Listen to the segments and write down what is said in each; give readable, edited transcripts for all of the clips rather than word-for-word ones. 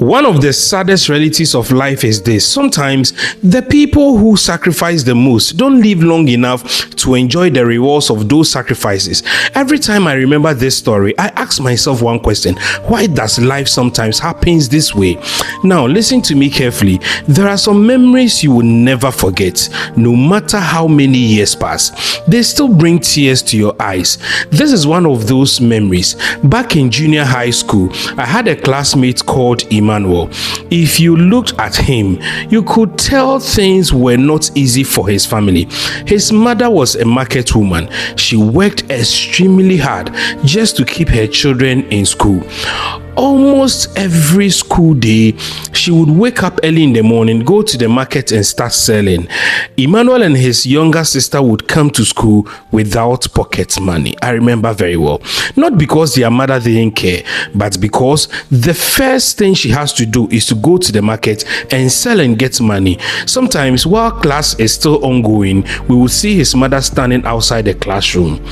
One of the saddest realities of life is this: sometimes the people who sacrifice the most don't live long enough to enjoy the rewards of those sacrifices. Every time I remember this story, I ask myself one question: why does life sometimes happens this way? Now listen to me carefully. There are some memories you will never forget, no matter how many years pass. They still bring tears to your eyes. This is one of those memories. Back in junior high school, I had a classmate called Emmanuel. If you looked at him, you could tell things were not easy for his family. His mother was a market woman. She worked extremely hard just to keep her children in school. Almost every school day, she would wake up early in the morning, go to the market and start selling. Emmanuel and his younger sister would come to school without pocket money. I remember very well. Not because their mother didn't care, but because the first thing she has to do is to go to the market and sell and get money. Sometimes while class is still ongoing, we would see his mother standing outside the classroom.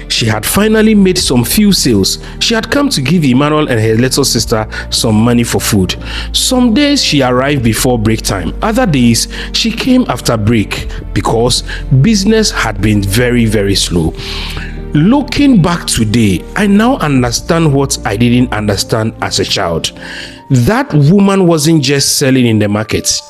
She had finally made some few sales. She had come to give Emmanuel and her little sister some money for food. Some days she arrived before break time. Other days she came after break because business had been very, very slow. Looking back today, I now understand what I didn't understand as a child. That woman wasn't just selling in the market,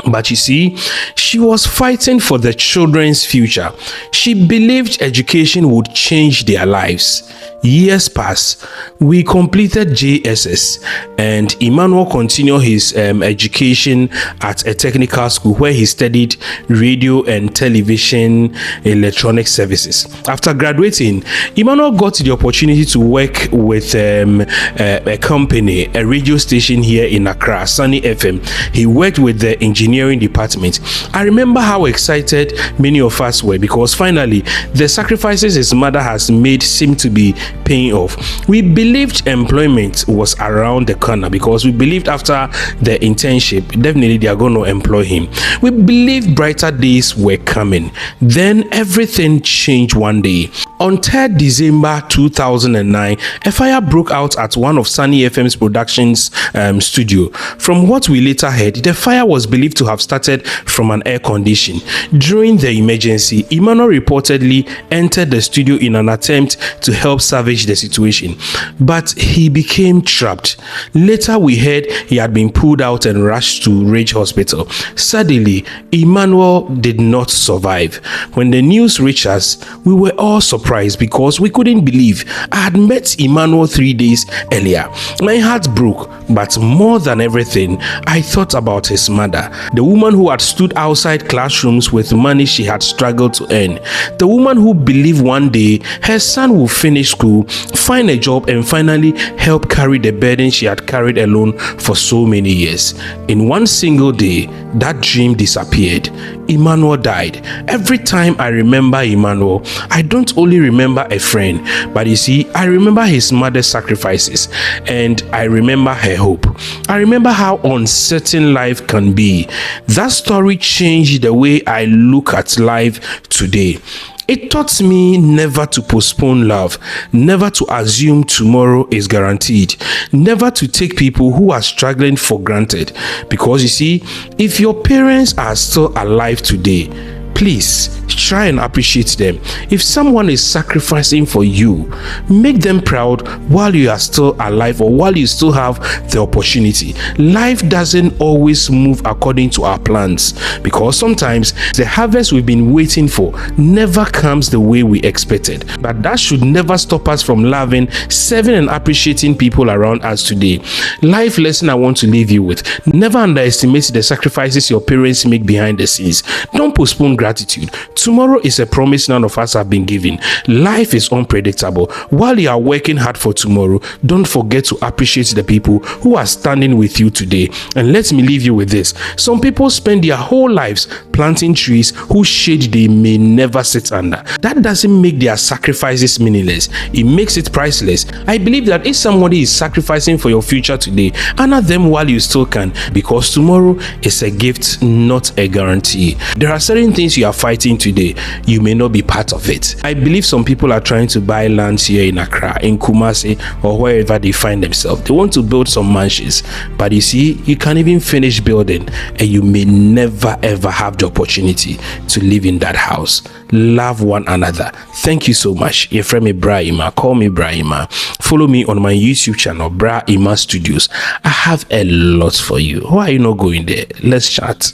but you see, she was fighting for the children's future. She believed education would change their lives. Years passed. We completed JSS, and Emmanuel continued his education at a technical school where he studied radio and television electronic services. After graduating, Emmanuel got the opportunity to work with a company, a radio station here in Accra, Sunny FM. He worked with the engineering department. I remember how excited many of us were because finally the sacrifices his mother has made seemed to be paying off. We believed employment was around the corner because we believed after the internship, definitely they are going to employ him. We believed brighter days were coming. Then everything changed one day. On 3rd December 2009, a fire broke out at one of Sunny FM's productions studio. From what we later heard, the fire was believed to have started from an air condition. During the emergency, Emmanuel reportedly entered the studio in an attempt to help salvage the situation, but he became trapped. Later we heard he had been pulled out and rushed to Ridge Hospital. Sadly, Emmanuel did not survive. When the news reached us, we were all surprised because we couldn't believe. I had met Emmanuel 3 days earlier. My heart broke, but more than everything, I thought about his mother, the woman who had stood outside classrooms with money she had struggled to earn, the woman who believed one day her son would finish school, find a job, and finally help carry the burden she had carried alone for so many years. In one single day, that dream disappeared. Emmanuel died. Every time I remember Emmanuel, I don't only remember a friend, but you see, I remember his mother's sacrifices, and I remember her hope. I remember how uncertain life can be. That story changed the way I look at life today. It taught me never to postpone love, never to assume tomorrow is guaranteed, never to take people who are struggling for granted. Because you see, if your parents are still alive today, please try and appreciate them. If someone is sacrificing for you, make them proud while you are still alive or while you still have the opportunity. Life doesn't always move according to our plans because sometimes the harvest we've been waiting for never comes the way we expected. But that should never stop us from loving, serving, and appreciating people around us today. Life lesson I want to leave you with: never underestimate the sacrifices your parents make behind the scenes. Don't postpone gratitude. Tomorrow is a promise none of us have been given. Life is unpredictable. While you are working hard for tomorrow, don't forget to appreciate the people who are standing with you today. And let me leave you with this: some people spend their whole lives planting trees whose shade they may never sit under. That doesn't make their sacrifices meaningless. It makes it priceless. I believe that if somebody is sacrificing for your future today, honor them while you still can, because tomorrow is a gift, not a guarantee. There are certain things you are fighting today. You may not be part of it. I believe some people are trying to buy lands here in Accra, in Kumasi, or wherever they find themselves. They want to build some mansions, but you see, you can't even finish building, and you may never ever have the opportunity to live in that house. Love one another. Thank you so much. Your friend Ibrahima, call me Ibrahima. Follow me on my YouTube channel, Bra Ima Studios. I have a lot for you. Why are you not going there? Let's chat.